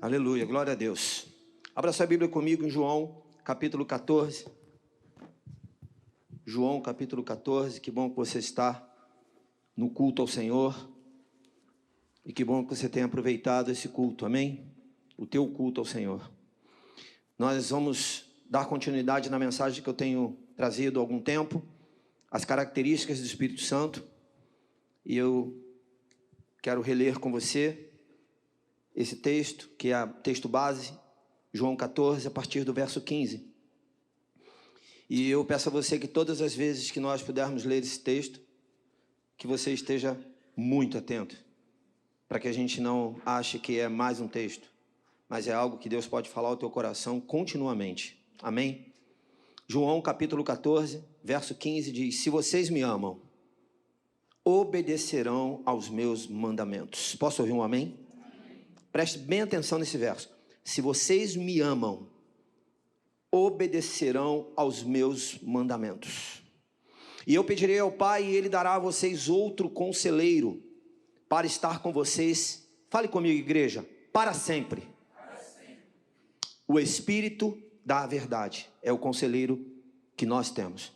Aleluia, glória a Deus. Abra sua Bíblia comigo em João, capítulo 14. João, capítulo 14. Que bom que você está no culto ao Senhor. E que bom que você tenha aproveitado esse culto, amém? O teu culto ao Senhor. Nós vamos dar continuidade na mensagem que eu tenho trazido há algum tempo, as características do Espírito Santo. E eu quero reler com você esse texto, que é o texto base, João 14, a partir do verso 15. E eu peço a você que todas as vezes que nós pudermos ler esse texto, que você esteja muito atento, para que a gente não ache que é mais um texto, mas é algo que Deus pode falar ao teu coração continuamente. Amém? João capítulo 14, verso 15 diz: se vocês me amam, obedecerão aos meus mandamentos. Posso ouvir um amém? Preste bem atenção nesse verso. Se vocês me amam, obedecerão aos meus mandamentos. E eu pedirei ao Pai, e Ele dará a vocês outro conselheiro, para estar com vocês. Fale comigo, igreja, para sempre. O Espírito da verdade é o conselheiro que nós temos.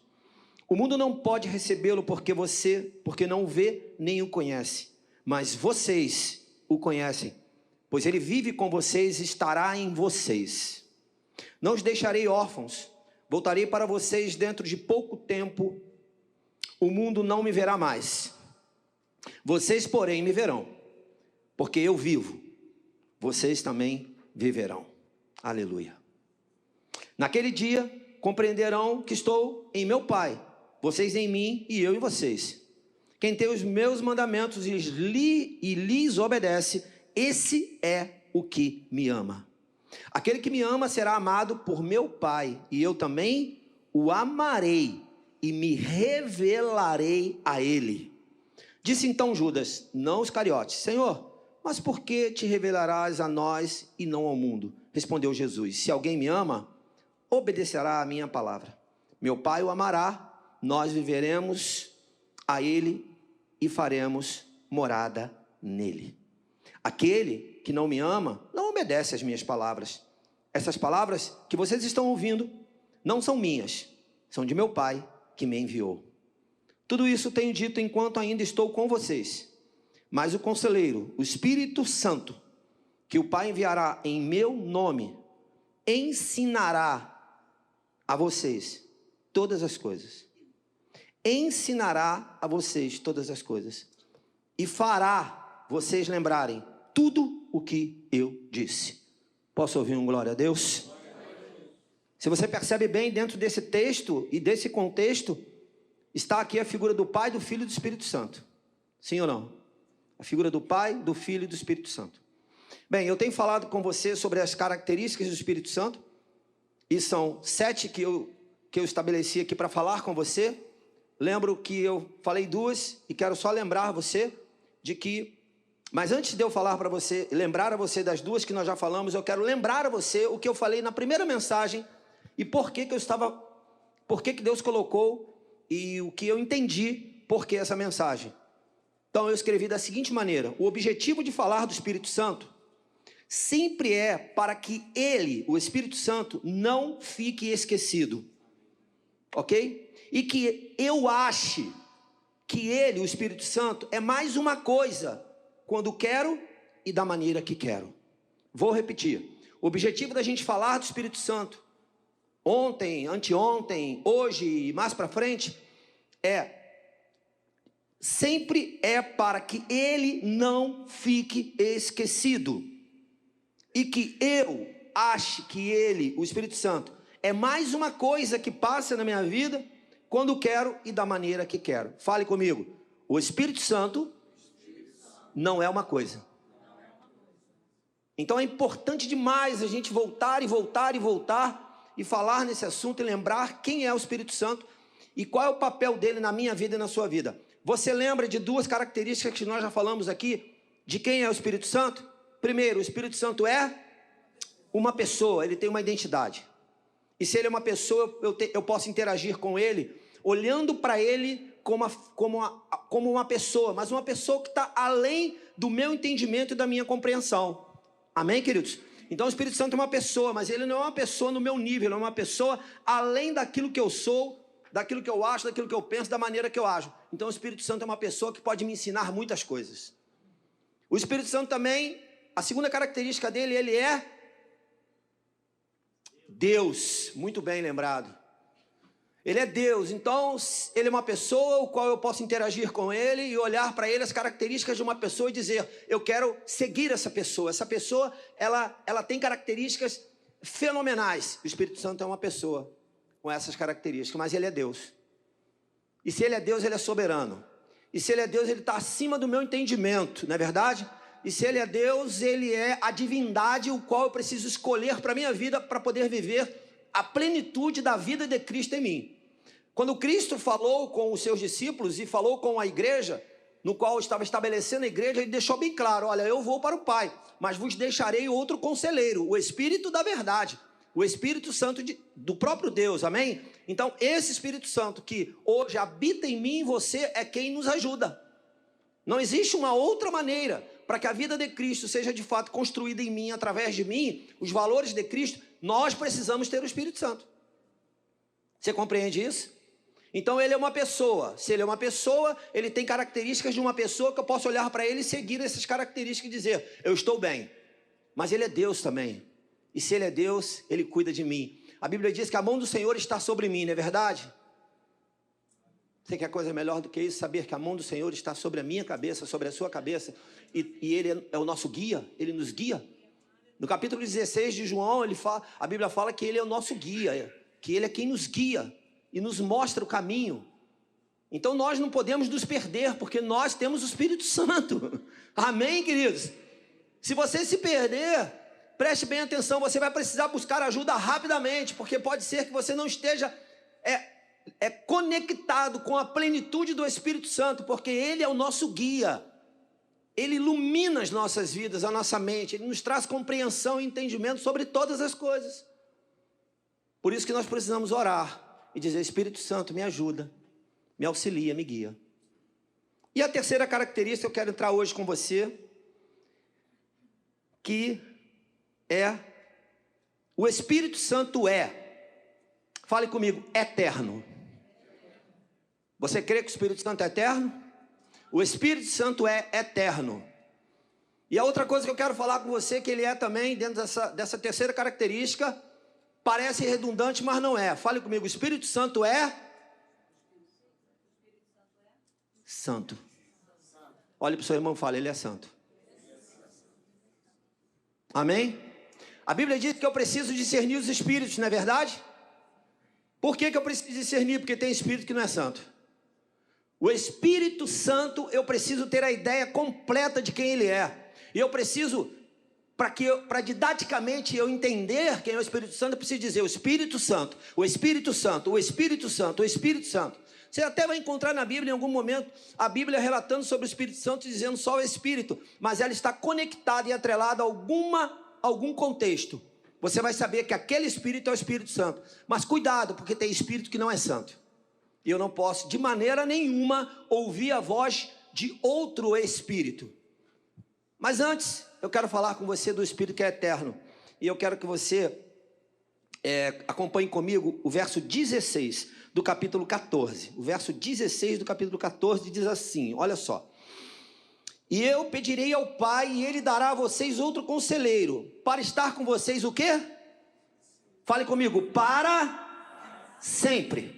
O mundo não pode recebê-lo porque não o vê nem o conhece. Mas vocês o conhecem, pois ele vive com vocês e estará em vocês. Não os deixarei órfãos, voltarei para vocês dentro de pouco tempo. O mundo não me verá mais. Vocês, porém, me verão, porque eu vivo. Vocês também viverão. Aleluia. Naquele dia compreenderão que estou em meu Pai, vocês em mim e eu em vocês. Quem tem os meus mandamentos e lhes obedece, esse é o que me ama. Aquele que me ama será amado por meu Pai, e eu também o amarei e me revelarei a ele. Disse então Judas, não Iscariotes: Senhor, mas por que te revelarás a nós e não ao mundo? Respondeu Jesus: se alguém me ama, obedecerá a minha palavra. Meu Pai o amará, nós viveremos a ele e faremos morada nele. Aquele que não me ama, não obedece às minhas palavras. Essas palavras que vocês estão ouvindo não são minhas, são de meu Pai que me enviou. Tudo isso tenho dito enquanto ainda estou com vocês. Mas o conselheiro, o Espírito Santo, que o Pai enviará em meu nome, ensinará a vocês todas as coisas. Ensinará a vocês todas as coisas. E fará vocês lembrarem tudo o que eu disse. Posso ouvir um glória a Deus? Se você percebe bem, dentro desse texto e desse contexto, está aqui a figura do Pai, do Filho e do Espírito Santo. Sim ou não? A figura do Pai, do Filho e do Espírito Santo. Bem, eu tenho falado com você sobre as características do Espírito Santo. E são 7 que eu estabeleci aqui para falar com você. Lembro que eu falei 2 e quero só lembrar você de que... Mas antes de eu falar para você, lembrar a você das 2 que nós já falamos, eu quero lembrar a você o que eu falei na primeira mensagem e por que Deus colocou e o que eu entendi por que essa mensagem. Então eu escrevi da seguinte maneira: o objetivo de falar do Espírito Santo sempre é para que ele, o Espírito Santo, não fique esquecido, ok? E que eu ache que ele, o Espírito Santo, é mais uma coisa quando quero e da maneira que quero. Vou repetir: o objetivo da gente falar do Espírito Santo ontem, anteontem, hoje e mais para frente sempre é para que ele não fique esquecido. E que eu ache que ele, o Espírito Santo, é mais uma coisa que passa na minha vida quando quero e da maneira que quero. Fale comigo: o Espírito Santo não é uma coisa. Então é importante demais a gente voltar e falar nesse assunto e lembrar quem é o Espírito Santo e qual é o papel dele na minha vida e na sua vida. Você lembra de 2 características que nós já falamos aqui de quem é o Espírito Santo? Primeiro, o Espírito Santo é uma pessoa, ele tem uma identidade. E se ele é uma pessoa, eu posso interagir com ele, olhando para ele como uma pessoa, mas uma pessoa que está além do meu entendimento e da minha compreensão. Amém, queridos? Então o Espírito Santo é uma pessoa, mas ele não é uma pessoa no meu nível, ele é uma pessoa além daquilo que eu sou, daquilo que eu acho, daquilo que eu penso, da maneira que eu ajo. Então o Espírito Santo é uma pessoa que pode me ensinar muitas coisas. O Espírito Santo também, a segunda característica dele, ele é Deus. Muito bem lembrado. Ele é Deus, então ele é uma pessoa o qual eu posso interagir com ele e olhar para ele as características de uma pessoa e dizer, eu quero seguir essa pessoa. Essa pessoa, ela tem características fenomenais. O Espírito Santo é uma pessoa com essas características, mas ele é Deus. E se ele é Deus, ele é soberano. E se ele é Deus, ele está acima do meu entendimento, não é verdade? E se ele é Deus, ele é a divindade o qual eu preciso escolher para a minha vida para poder viver a plenitude da vida de Cristo em mim. Quando Cristo falou com os seus discípulos e falou com a igreja, no qual estava estabelecendo a igreja, ele deixou bem claro, olha, eu vou para o Pai, mas vos deixarei outro conselheiro, o Espírito da verdade, o Espírito Santo do próprio Deus, amém? Então, esse Espírito Santo que hoje habita em mim e você é quem nos ajuda. Não existe uma outra maneira para que a vida de Cristo seja de fato construída em mim, através de mim, os valores de Cristo, nós precisamos ter o Espírito Santo. Você compreende isso? Então ele é uma pessoa. Se ele é uma pessoa, ele tem características de uma pessoa que eu posso olhar para ele e seguir essas características e dizer, eu estou bem. Mas ele é Deus também. E se ele é Deus, ele cuida de mim. A Bíblia diz que a mão do Senhor está sobre mim, não é verdade? Você quer coisa melhor do que isso? Saber que a mão do Senhor está sobre a minha cabeça, sobre a sua cabeça. E ele é o nosso guia, ele nos guia. No capítulo 16 de João, a Bíblia fala que ele é o nosso guia, que ele é quem nos guia e nos mostra o caminho. Então nós não podemos nos perder, porque nós temos o Espírito Santo. Amém, queridos? Se você se perder, preste bem atenção, você vai precisar buscar ajuda rapidamente, porque pode ser que você não esteja conectado com a plenitude do Espírito Santo, porque ele é o nosso guia. Ele ilumina as nossas vidas, a nossa mente, ele nos traz compreensão e entendimento sobre todas as coisas. Por isso que nós precisamos orar e dizer, Espírito Santo, me ajuda, me auxilia, me guia. E a terceira característica, eu quero entrar hoje com você, que é, o Espírito Santo fale comigo, eterno. Você crê que o Espírito Santo é eterno? O Espírito Santo é eterno. E a outra coisa que eu quero falar com você, que ele é também, dentro dessa terceira característica, parece redundante, mas não é. Fale comigo, o Espírito Santo é santo. Olhe para o seu irmão e fale, ele é santo. Amém? A Bíblia diz que eu preciso discernir os espíritos, não é verdade? Por que eu preciso discernir? Porque tem espírito que não é santo. O Espírito Santo, eu preciso ter a ideia completa de quem ele é. E eu preciso, para didaticamente eu entender quem é o Espírito Santo, eu preciso dizer o Espírito Santo, o Espírito Santo, o Espírito Santo, o Espírito Santo. Você até vai encontrar na Bíblia, em algum momento, a Bíblia relatando sobre o Espírito Santo, dizendo só o Espírito, mas ela está conectada e atrelada a algum contexto. Você vai saber que aquele Espírito é o Espírito Santo. Mas cuidado, porque tem Espírito que não é santo. E eu não posso, de maneira nenhuma, ouvir a voz de outro Espírito. Mas antes, eu quero falar com você do Espírito que é eterno. E eu quero que você acompanhe comigo o verso 16 do capítulo 14. O verso 16 do capítulo 14 diz assim, olha só. E eu pedirei ao Pai, e Ele dará a vocês outro conselheiro, para estar com vocês o quê? Fale comigo, para sempre.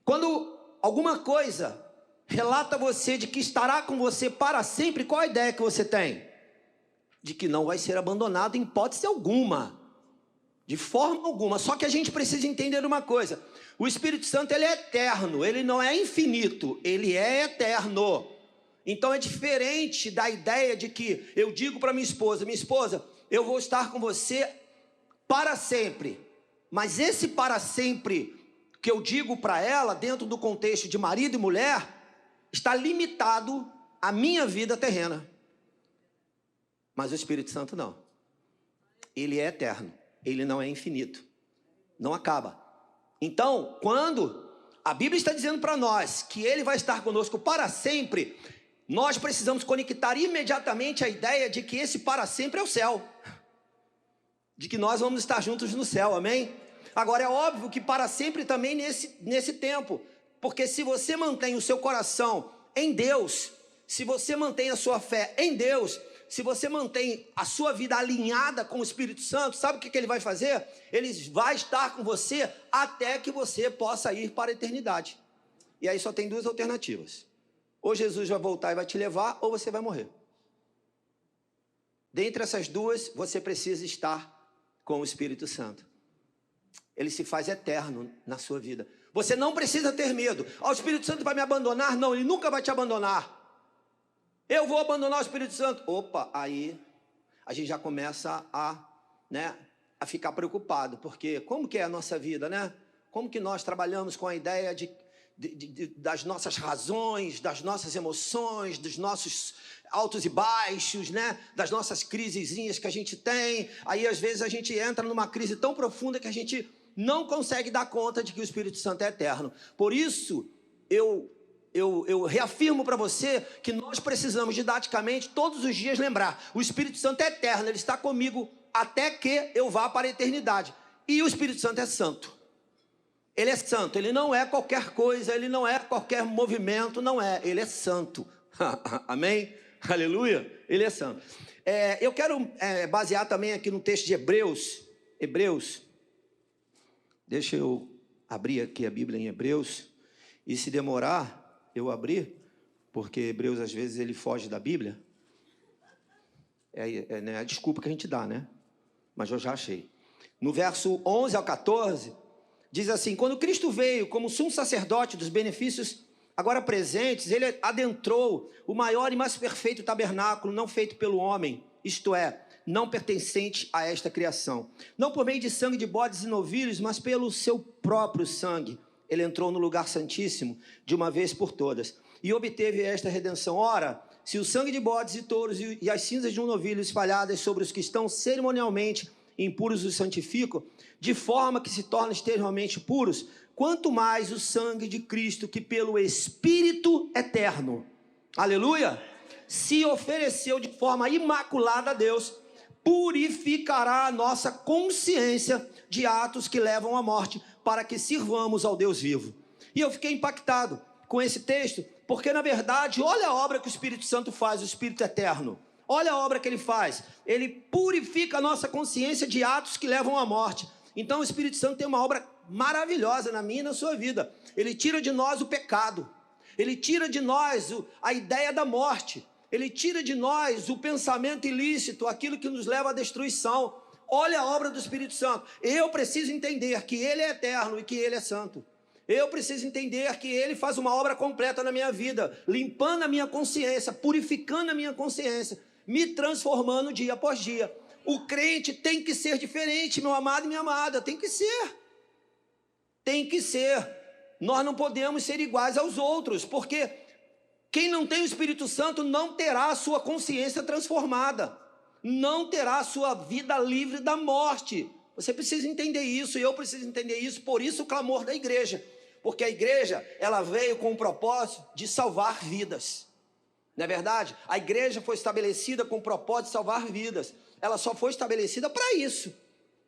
Quando alguma coisa relata a você de que estará com você para sempre, qual a ideia que você tem? De que não vai ser abandonado em hipótese alguma, de forma alguma. Só que a gente precisa entender uma coisa, o Espírito Santo ele é eterno, ele não é infinito, ele é eterno. Então é diferente da ideia de que eu digo para minha esposa, eu vou estar com você para sempre. Mas esse para sempre que eu digo para ela, dentro do contexto de marido e mulher, está limitado à minha vida terrena. Mas o Espírito Santo não. Ele é eterno, ele não é infinito, não acaba. Então, quando a Bíblia está dizendo para nós que ele vai estar conosco para sempre, nós precisamos conectar imediatamente a ideia de que esse para sempre é o céu. de que nós vamos estar juntos no céu, amém? Agora é óbvio que para sempre também nesse tempo, porque se você mantém o seu coração em Deus, se você mantém a sua fé em Deus, se você mantém a sua vida alinhada com o Espírito Santo, sabe o que ele vai fazer? Ele vai estar com você até que você possa ir para a eternidade. E aí só tem duas alternativas. Ou Jesus vai voltar e vai te levar, ou você vai morrer. Dentre essas duas, você precisa estar com o Espírito Santo. Ele se faz eterno na sua vida. Você não precisa ter medo. O Espírito Santo vai me abandonar? Não, ele nunca vai te abandonar. Eu vou abandonar o Espírito Santo. Opa, aí a gente já começa a ficar preocupado, porque como que é a nossa vida, né? Como que nós trabalhamos com a ideia das nossas razões, das nossas emoções, dos nossos altos e baixos, né? Das nossas crisezinhas que a gente tem. Aí às vezes a gente entra numa crise tão profunda que a gente não consegue dar conta de que o Espírito Santo é eterno. Por isso, eu reafirmo para você que nós precisamos didaticamente todos os dias lembrar: o Espírito Santo é eterno, ele está comigo até que eu vá para a eternidade. E o Espírito Santo é santo. Ele é santo, ele não é qualquer coisa, ele não é qualquer movimento, não é, ele é santo. Amém? Aleluia, ele é santo. Eu quero basear também aqui no texto de Hebreus. Deixa eu abrir aqui a Bíblia em Hebreus, e se demorar eu abrir, porque Hebreus às vezes ele foge da Bíblia, né, a desculpa que a gente dá, né? Mas eu já achei. No verso 11 ao 14, diz assim: quando Cristo veio como sumo sacerdote dos benefícios agora presentes, ele adentrou o maior e mais perfeito tabernáculo, não feito pelo homem, isto é, não pertencente a esta criação. Não por meio de sangue de bodes e novilhos, mas pelo seu próprio sangue. Ele entrou no lugar santíssimo de uma vez por todas e obteve esta redenção. Ora, se o sangue de bodes e touros e as cinzas de um novilho espalhadas sobre os que estão cerimonialmente impuros os santificam, de forma que se tornam exteriormente puros, quanto mais o sangue de Cristo, que pelo Espírito eterno, aleluia, se ofereceu de forma imaculada a Deus, purificará a nossa consciência de atos que levam à morte, para que sirvamos ao Deus vivo. E eu fiquei impactado com esse texto, porque na verdade, olha a obra que o Espírito Santo faz, o Espírito eterno. Olha a obra que ele faz. Ele purifica a nossa consciência de atos que levam à morte. Então o Espírito Santo tem uma obra maravilhosa na minha e na sua vida. Ele tira de nós o pecado. Ele tira de nós a ideia da morte. Ele tira de nós o pensamento ilícito, aquilo que nos leva à destruição. Olha a obra do Espírito Santo. Eu preciso entender que ele é eterno e que ele é santo. Eu preciso entender que ele faz uma obra completa na minha vida, limpando a minha consciência, purificando a minha consciência, me transformando dia após dia. O crente tem que ser diferente, meu amado e minha amada, tem que ser. Tem que ser. Nós não podemos ser iguais aos outros, porque quem não tem o Espírito Santo não terá a sua consciência transformada, não terá a sua vida livre da morte. Você precisa entender isso, e eu preciso entender isso, por isso o clamor da igreja. Porque a igreja, ela veio com o propósito de salvar vidas. Não é verdade? A igreja foi estabelecida com o propósito de salvar vidas. Ela só foi estabelecida para isso.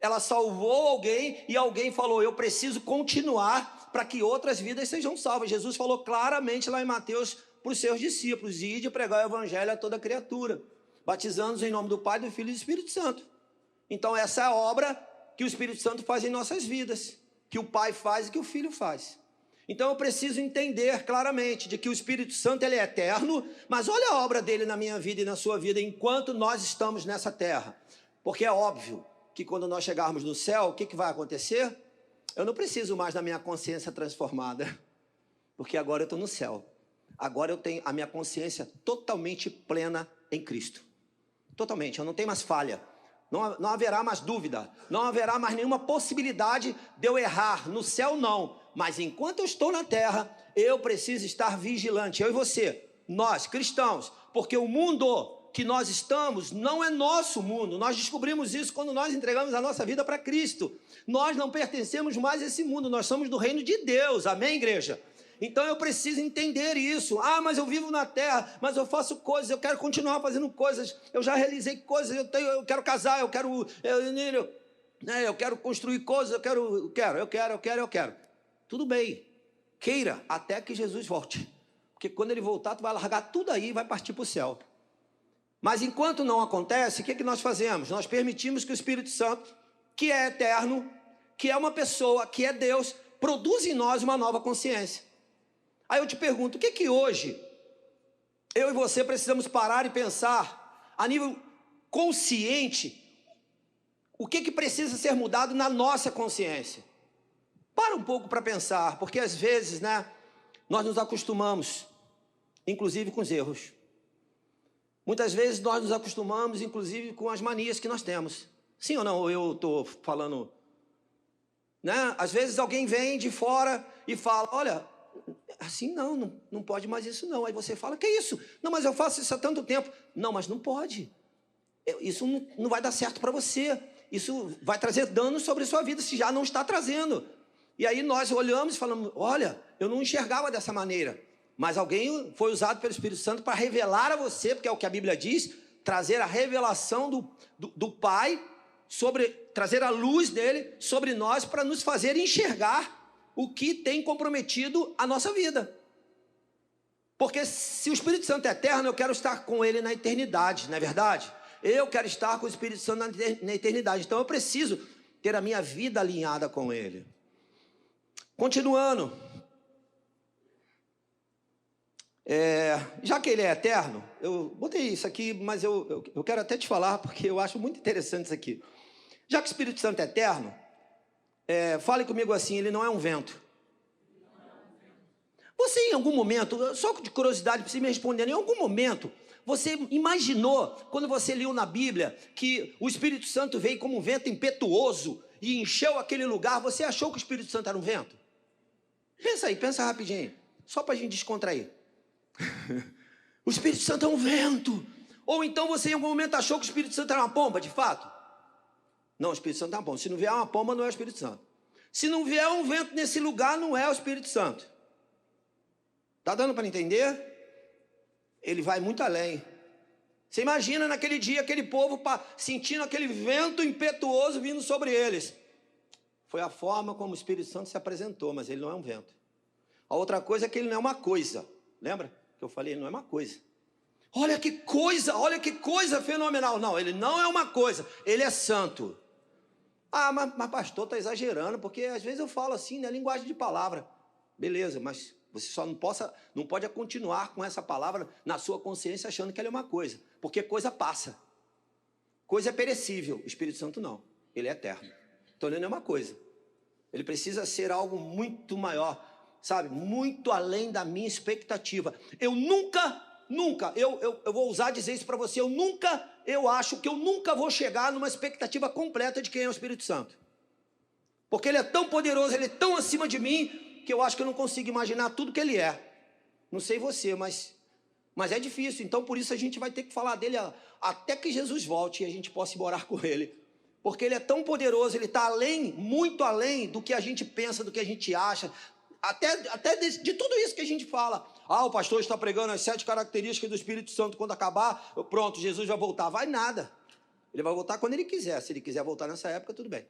Ela salvou alguém e alguém falou: eu preciso continuar para que outras vidas sejam salvas. Jesus falou claramente lá em Mateus para os seus discípulos: ide e pregar o evangelho a toda criatura, batizando-os em nome do Pai, do Filho e do Espírito Santo. Então essa é a obra que o Espírito Santo faz em nossas vidas, que o Pai faz e que o Filho faz. Então eu preciso entender claramente de que o Espírito Santo ele é eterno, mas olha a obra dele na minha vida e na sua vida enquanto nós estamos nessa terra. Porque é óbvio que quando nós chegarmos no céu, o que vai acontecer? Eu não preciso mais da minha consciência transformada, porque agora eu estou no céu. Agora eu tenho a minha consciência totalmente plena em Cristo. Totalmente, eu não tenho mais falha. Não haverá mais dúvida, não haverá mais nenhuma possibilidade de eu errar. No céu não, mas enquanto eu estou na terra, eu preciso estar vigilante, eu e você, nós cristãos, porque o mundo que nós estamos não é nosso mundo. Nós descobrimos isso quando nós entregamos a nossa vida para Cristo. Nós não pertencemos mais a esse mundo, nós somos do reino de Deus, amém, igreja? Então eu preciso entender isso. Ah, mas eu vivo na terra, mas eu faço coisas, eu quero continuar fazendo coisas, eu já realizei coisas, eu quero casar, eu quero... né? Eu quero construir coisas, eu quero. Tudo bem, queira até que Jesus volte. Porque quando ele voltar, tu vai largar tudo aí e vai partir para o céu. Mas enquanto não acontece, o que nós fazemos? Nós permitimos que o Espírito Santo, que é eterno, que é uma pessoa, que é Deus, produza em nós uma nova consciência. Aí eu te pergunto, o que hoje eu e você precisamos parar e pensar a nível consciente, o que precisa ser mudado na nossa consciência? Para um pouco para pensar, porque às vezes, né, nós nos acostumamos, inclusive com os erros. Muitas vezes nós nos acostumamos, inclusive, com as manias que nós temos. Sim ou não? Eu estou falando, né? Às vezes alguém vem de fora e fala, olha, assim não pode mais isso não. Aí você fala, que isso? Não, mas eu faço isso há tanto tempo. Não, mas não pode. Isso não vai dar certo para você. Isso vai trazer dano sobre a sua vida, se já não está trazendo. E aí nós olhamos e falamos, olha, eu não enxergava dessa maneira. Mas alguém foi usado pelo Espírito Santo para revelar a você, porque é o que a Bíblia diz, trazer a revelação do Pai, trazer a luz dele sobre nós, para nos fazer enxergar o que tem comprometido a nossa vida. Porque se o Espírito Santo é eterno, eu quero estar com ele na eternidade, não é verdade? Eu quero estar com o Espírito Santo na eternidade, então eu preciso ter a minha vida alinhada com ele. Continuando, já que ele é eterno, eu botei isso aqui, mas eu quero até te falar, porque eu acho muito interessante isso aqui. Já que o Espírito Santo é eterno, fale comigo assim, ele não é um vento. Você em algum momento, só de curiosidade para você me responder, em algum momento, você imaginou, quando você leu na Bíblia, que o Espírito Santo veio como um vento impetuoso e encheu aquele lugar, você achou que o Espírito Santo era um vento? Pensa aí, pensa rapidinho, só para a gente descontrair. O Espírito Santo é um vento. Ou então você em algum momento achou que o Espírito Santo era uma pomba, de fato? Não, o Espírito Santo é uma pomba. Se não vier uma pomba, não é o Espírito Santo. Se não vier um vento nesse lugar, não é o Espírito Santo. Está dando para entender? Ele vai muito além. Você imagina naquele dia, aquele povo sentindo aquele vento impetuoso vindo sobre eles. Foi a forma como o Espírito Santo se apresentou, mas ele não é um vento. A outra coisa é que ele não é uma coisa. Lembra que eu falei? Ele não é uma coisa. Olha que coisa fenomenal. Não, ele não é uma coisa, ele é santo. Ah, mas pastor, está exagerando, porque às vezes eu falo assim, né, linguagem de palavra. Beleza, mas você só não pode continuar com essa palavra na sua consciência achando que ela é uma coisa, porque coisa passa. Coisa é perecível, o Espírito Santo não, ele é eterno. Então ele não é uma coisa, ele precisa ser algo muito maior, sabe, muito além da minha expectativa. Eu vou ousar dizer isso para você, eu acho que eu nunca vou chegar numa expectativa completa de quem é o Espírito Santo. Porque ele é tão poderoso, ele é tão acima de mim, que eu acho que eu não consigo imaginar tudo que ele é. Não sei você, mas é difícil. Então por isso a gente vai ter que falar dele até que Jesus volte e a gente possa ir morar com ele. Porque ele é tão poderoso, ele está além, muito além do que a gente pensa, do que a gente acha, até de tudo isso que a gente fala. Ah, o pastor está pregando as 7 características do Espírito Santo, quando acabar, pronto, Jesus vai voltar. Vai nada. Ele vai voltar quando ele quiser. Se ele quiser voltar nessa época, tudo bem.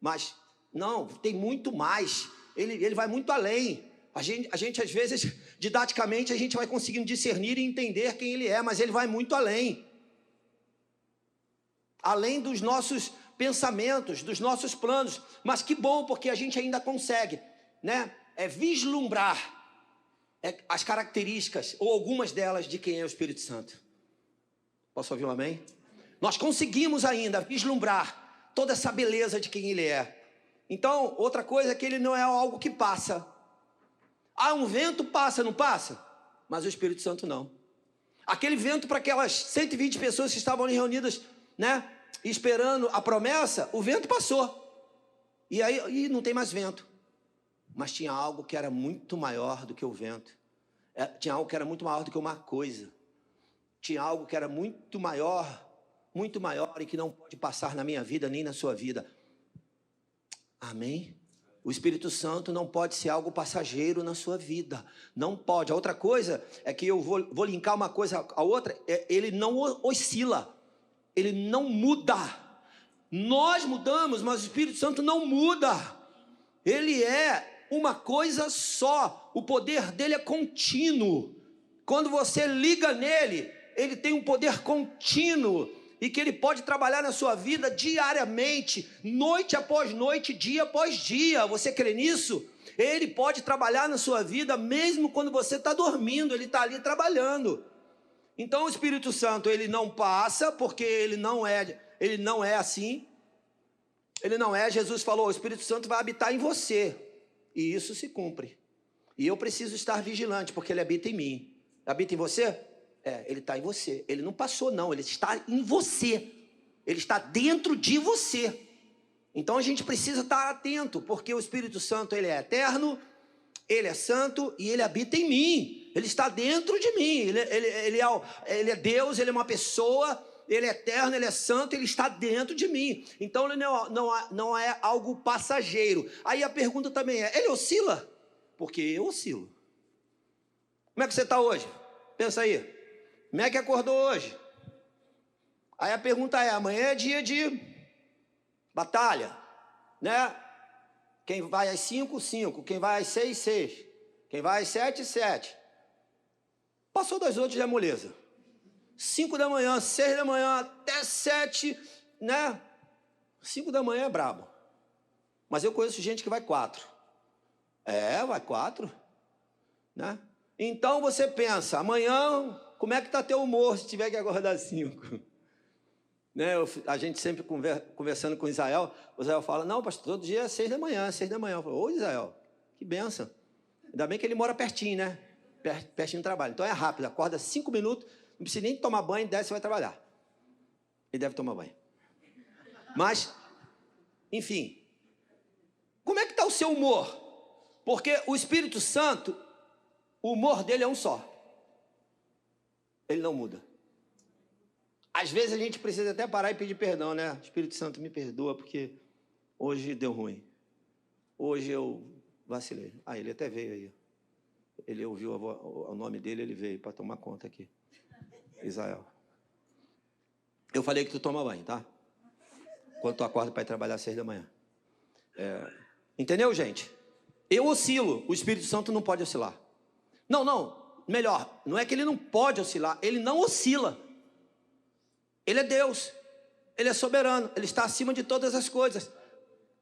Mas, não, tem muito mais. Ele vai muito além. A gente, às vezes, didaticamente, a gente vai conseguindo discernir e entender quem ele é, mas ele vai muito além. Além dos nossos pensamentos, dos nossos planos. Mas que bom, porque a gente ainda consegue, né, vislumbrar as características, ou algumas delas, de quem é o Espírito Santo. Posso ouvir um amém? Nós conseguimos ainda vislumbrar toda essa beleza de quem ele é. Então, outra coisa é que ele não é algo que passa. Ah, um vento passa, não passa? Mas o Espírito Santo não. Aquele vento para aquelas 120 pessoas que estavam ali reunidas, né, esperando a promessa, o vento passou. E aí não tem mais vento. Mas tinha algo que era muito maior do que o vento. Tinha algo que era muito maior do que uma coisa. Tinha algo que era muito maior e que não pode passar na minha vida nem na sua vida. Amém? O Espírito Santo não pode ser algo passageiro na sua vida. Não pode. A outra coisa é que eu vou linkar uma coisa à outra. Ele não oscila. Ele não muda. Nós mudamos, mas o Espírito Santo não muda. Ele é uma coisa só. O poder dele é contínuo. Quando você liga nele, ele tem um poder contínuo e que ele pode trabalhar na sua vida diariamente, noite após noite, dia após dia. Você crê nisso? Ele pode trabalhar na sua vida mesmo quando você está dormindo, ele está ali trabalhando. Então o Espírito Santo, ele não passa, porque ele não é assim. Ele não é. Jesus falou, o Espírito Santo vai habitar em você, e isso se cumpre. E eu preciso estar vigilante, porque ele habita em mim. Habita em você? Ele está em você. Ele não passou não, ele está em você. Ele está dentro de você. Então a gente precisa estar atento, porque o Espírito Santo, ele é eterno, ele é santo e ele habita em mim. Ele está dentro de mim. Ele é Deus, ele é uma pessoa, ele é eterno, ele é santo, ele está dentro de mim. Então ele não é algo passageiro. Aí a pergunta também ele oscila? Porque eu oscilo. Como é que você está hoje? Pensa aí. Como é que acordou hoje? Aí a pergunta amanhã é dia de batalha, né? Quem vai às 5, 5. Quem vai às 6, 6. Quem vai às 7, 7. Passou das 8 já é moleza. 5 da manhã, 6 da manhã, até 7, né? 5 da manhã é brabo. Mas eu conheço gente que vai 4. Vai 4, né? Então você pensa, amanhã, como é que está teu humor se tiver que acordar 5? Né? A gente sempre conversando com Israel, o Israel fala, não, pastor, todo dia é 6 da manhã, 6 da manhã. Eu falo, ô Israel, que benção. Ainda bem que ele mora pertinho, né? Pertinho do trabalho. Então é rápido, acorda 5 minutos, não precisa nem tomar banho, desce e vai trabalhar. Ele deve tomar banho. Mas, enfim, como é que está o seu humor? Porque o Espírito Santo, o humor dele é um só. Ele não muda. Às vezes a gente precisa até parar e pedir perdão, né? Espírito Santo, me perdoa, porque hoje deu ruim. Hoje eu vacilei. Ele até veio aí. Ele ouviu o nome dele, ele veio para tomar conta aqui. Israel. Eu falei que tu toma banho, tá? Quando tu acorda para ir trabalhar às 6 da manhã. Entendeu, gente? Eu oscilo. O Espírito Santo não pode oscilar. Não. Melhor, não é que ele não pode oscilar. Ele não oscila. Ele é Deus, ele é soberano, ele está acima de todas as coisas.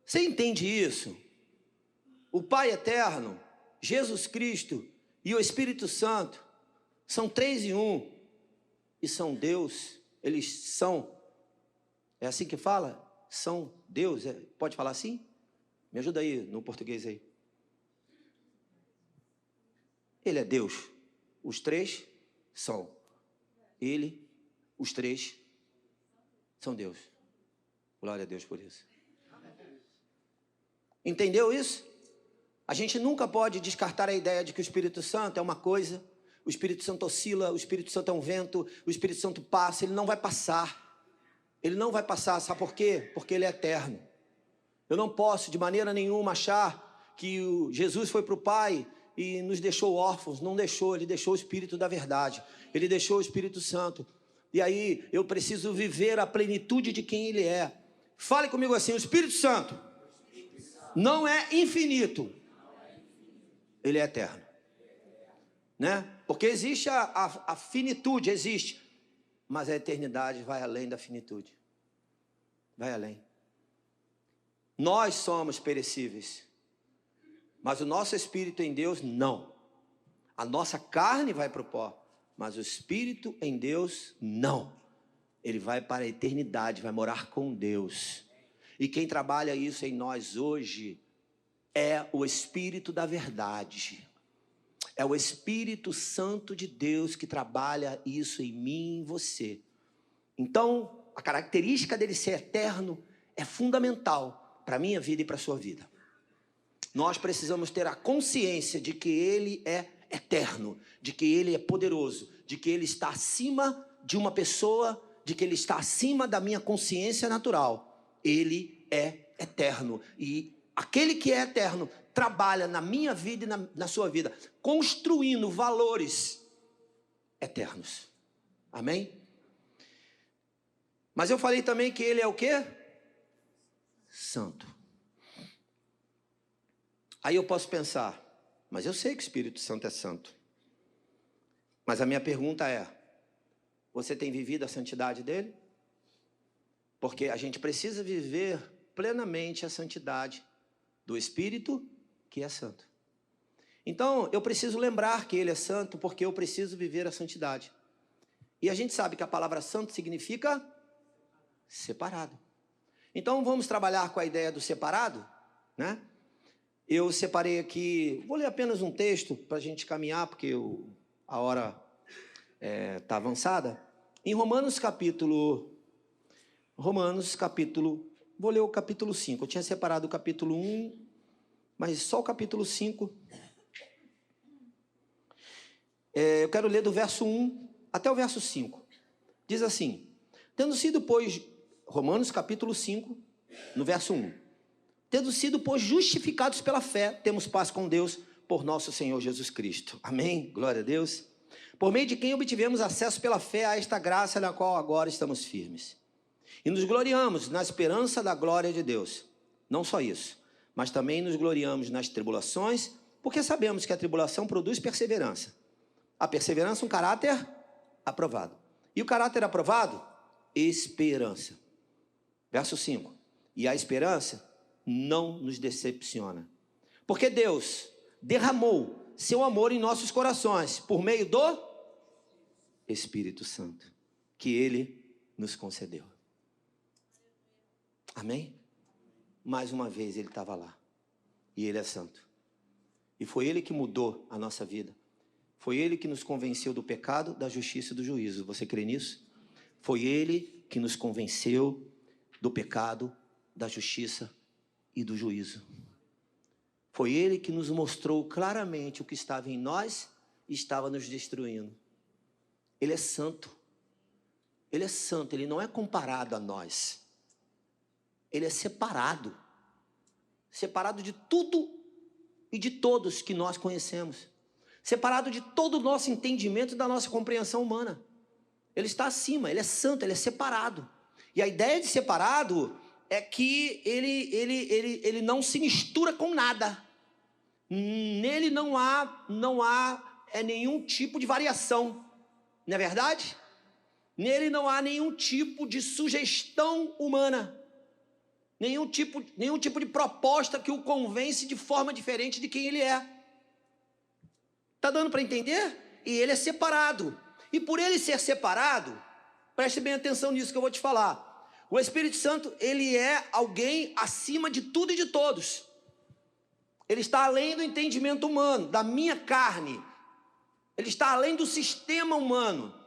Você entende isso? O Pai eterno, Jesus Cristo e o Espírito Santo são 3 em 1 e são Deus. Eles são, é assim que fala? São Deus, pode falar assim? Me ajuda aí no português aí. Ele é Deus, os 3 são ele, os 3 são Deus. Glória a Deus por isso. Entendeu isso? A gente nunca pode descartar a ideia de que o Espírito Santo é uma coisa, o Espírito Santo oscila, o Espírito Santo é um vento, o Espírito Santo passa. Ele não vai passar. Ele não vai passar, sabe por quê? Porque ele é eterno. Eu não posso de maneira nenhuma achar que Jesus foi para o Pai e nos deixou órfãos. Não deixou, ele deixou o Espírito da verdade. Ele deixou o Espírito Santo. E aí eu preciso viver a plenitude de quem ele é. Fale comigo assim, o Espírito Santo não é infinito, ele é eterno, né? Porque existe a finitude, existe, mas a eternidade vai além da finitude, vai além. Nós somos perecíveis, mas o nosso espírito em Deus não. A nossa carne vai para o pó, mas o Espírito em Deus, não. Ele vai para a eternidade, vai morar com Deus. E quem trabalha isso em nós hoje é o Espírito da verdade. É o Espírito Santo de Deus que trabalha isso em mim e em você. Então, a característica dele ser eterno é fundamental para a minha vida e para a sua vida. Nós precisamos ter a consciência de que ele é eterno, de que ele é poderoso, de que ele está acima de uma pessoa, de que ele está acima da minha consciência natural. Ele é eterno e aquele que é eterno trabalha na minha vida e na sua vida, construindo valores eternos. Amém? Mas eu falei também que ele é o quê? Santo. Aí eu posso pensar, mas eu sei que o Espírito Santo é santo. Mas a minha pergunta é, você tem vivido a santidade dele? Porque a gente precisa viver plenamente a santidade do Espírito que é santo. Então, eu preciso lembrar que ele é santo porque eu preciso viver a santidade. E a gente sabe que a palavra santo significa separado. Então, vamos trabalhar com a ideia do separado, né? Eu separei aqui, vou ler apenas um texto para a gente caminhar, porque a hora está avançada. Em Romanos capítulo, vou ler o capítulo 5. Eu tinha separado o capítulo 1, mas só o capítulo 5. Eu quero ler do verso 1 até o verso 5. Diz assim, tendo sido, pois, Romanos capítulo 5, no verso 1. Tendo sido, pois, justificados pela fé, temos paz com Deus por nosso Senhor Jesus Cristo. Amém? Glória a Deus. Por meio de quem obtivemos acesso pela fé a esta graça na qual agora estamos firmes. E nos gloriamos na esperança da glória de Deus. Não só isso, mas também nos gloriamos nas tribulações, porque sabemos que a tribulação produz perseverança. A perseverança, um caráter aprovado. E o caráter aprovado? Esperança. Verso 5. E a esperança não nos decepciona. Porque Deus derramou seu amor em nossos corações por meio do Espírito Santo, que Ele nos concedeu. Amém? Mais uma vez Ele estava lá. E Ele é santo. E foi Ele que mudou a nossa vida. Foi Ele que nos convenceu do pecado, da justiça e do juízo. Você crê nisso? Foi Ele que nos convenceu do pecado, da justiça e do juízo. Foi Ele que nos mostrou claramente o que estava em nós e estava nos destruindo. Ele é santo. Ele é santo, Ele não é comparado a nós. Ele é separado. Separado de tudo e de todos que nós conhecemos. Separado de todo o nosso entendimento e da nossa compreensão humana. Ele está acima, Ele é santo, Ele é separado. E a ideia de separado é que ele não se mistura com nada. Nele não há nenhum tipo de variação. Não é verdade? Nele não há nenhum tipo de sugestão humana. Nenhum tipo de proposta que o convence de forma diferente de quem ele é. Está dando para entender? E ele é separado. E por ele ser separado, preste bem atenção nisso que eu vou te falar. O Espírito Santo, ele é alguém acima de tudo e de todos. Ele está além do entendimento humano, da minha carne. Ele está além do sistema humano.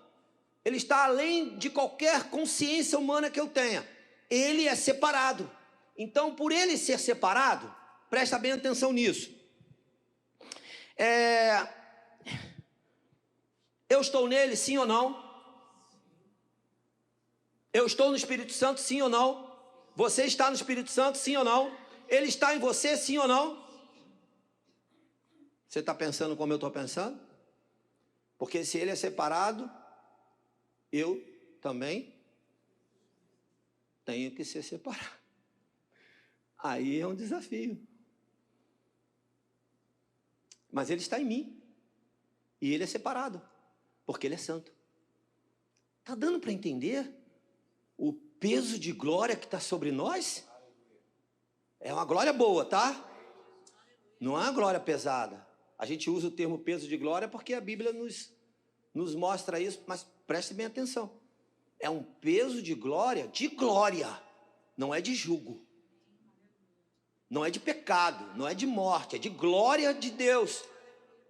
Ele está além de qualquer consciência humana que eu tenha. Ele é separado. Então, por ele ser separado, presta bem atenção nisso. Eu estou nele, sim ou não? Eu estou no Espírito Santo, sim ou não? Você está no Espírito Santo, sim ou não? Ele está em você, sim ou não? Você está pensando como eu estou pensando? Porque se ele é separado, eu também tenho que ser separado. Aí é um desafio. Mas ele está em mim. E ele é separado. Porque ele é santo. Está dando para entender o peso de glória que está sobre nós? É uma glória boa, tá? Não é uma glória pesada. A gente usa o termo peso de glória porque a Bíblia nos mostra isso, mas preste bem atenção. É um peso de glória, não é de jugo. Não é de pecado, não é de morte, é de glória de Deus.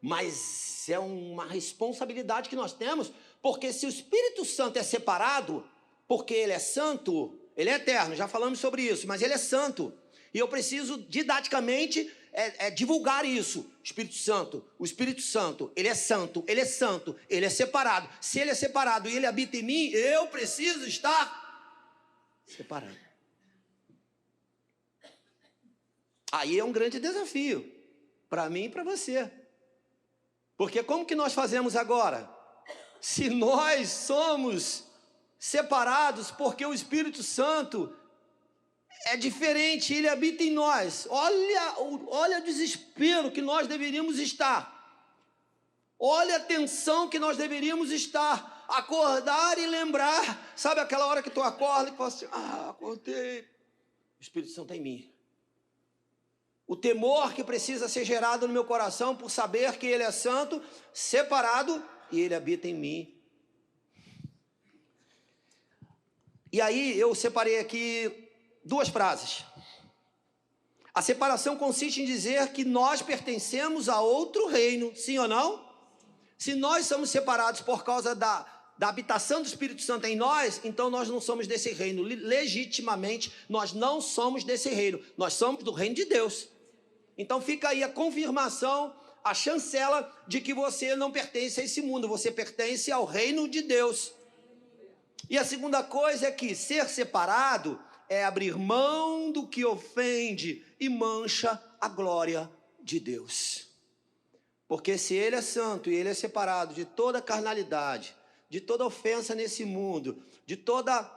Mas é uma responsabilidade que nós temos, porque se o Espírito Santo é separado, porque ele é santo, ele é eterno, já falamos sobre isso, mas ele é santo. E eu preciso didaticamente divulgar isso. O Espírito Santo, ele é santo, ele é santo, ele é separado. Se ele é separado e ele habita em mim, eu preciso estar separado. Aí é um grande desafio, para mim e para você. Porque como que nós fazemos agora? Se nós somos separados porque o Espírito Santo, é diferente, ele habita em nós. Olha o desespero que nós deveríamos estar. Olha a tensão que nós deveríamos estar. Acordar e lembrar. Sabe aquela hora que tu acorda e fala assim, acordei. O Espírito Santo é em mim. O temor que precisa ser gerado no meu coração por saber que Ele é santo, separado, e Ele habita em mim. E aí eu separei aqui 2 frases. A separação consiste em dizer que nós pertencemos a outro reino, sim ou não? Se nós somos separados por causa da habitação do Espírito Santo em nós, então nós não somos desse reino. Legitimamente, nós não somos desse reino. Nós somos do reino de Deus. Então fica aí a confirmação, a chancela de que você não pertence a esse mundo. Você pertence ao reino de Deus. E a segunda coisa é que ser separado é abrir mão do que ofende e mancha a glória de Deus. Porque se Ele é santo e Ele é separado de toda carnalidade, de toda ofensa nesse mundo, de toda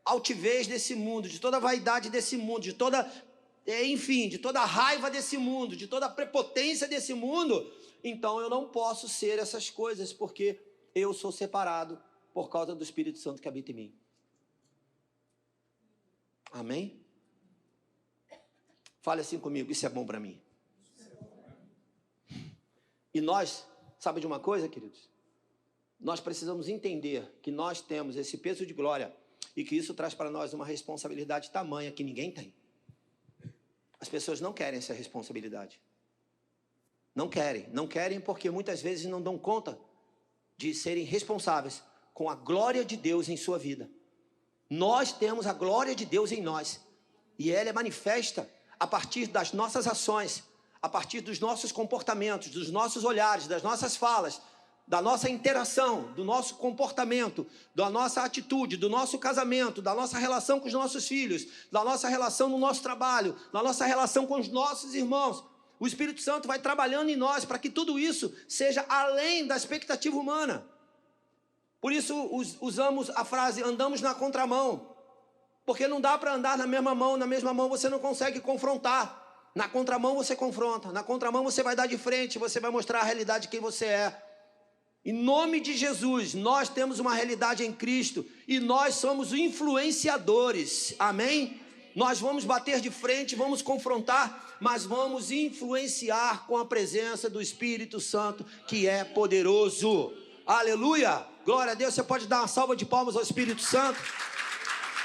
altivez desse mundo, de toda vaidade desse mundo, de toda, de toda raiva desse mundo, de toda prepotência desse mundo, então eu não posso ser essas coisas, porque eu sou separado por causa do Espírito Santo que habita em mim. Amém? Fale assim comigo, isso é bom para mim. E nós, sabe de uma coisa, queridos? Nós precisamos entender que nós temos esse peso de glória e que isso traz para nós uma responsabilidade tamanha que ninguém tem. As pessoas não querem essa responsabilidade. Não querem porque muitas vezes não dão conta de serem responsáveis com a glória de Deus em sua vida. Nós temos a glória de Deus em nós e ela é manifesta a partir das nossas ações, a partir dos nossos comportamentos, dos nossos olhares, das nossas falas, da nossa interação, do nosso comportamento, da nossa atitude, do nosso casamento, da nossa relação com os nossos filhos, da nossa relação no nosso trabalho, da nossa relação com os nossos irmãos. O Espírito Santo vai trabalhando em nós para que tudo isso seja além da expectativa humana. Por isso usamos a frase, andamos na contramão, porque não dá para andar na mesma mão você não consegue confrontar. Na contramão você confronta, na contramão você vai dar de frente, você vai mostrar a realidade de quem você é. Em nome de Jesus, nós temos uma realidade em Cristo e nós somos influenciadores, amém? Nós vamos bater de frente, vamos confrontar, mas vamos influenciar com a presença do Espírito Santo, que é poderoso. Aleluia! Glória a Deus, você pode dar uma salva de palmas ao Espírito Santo?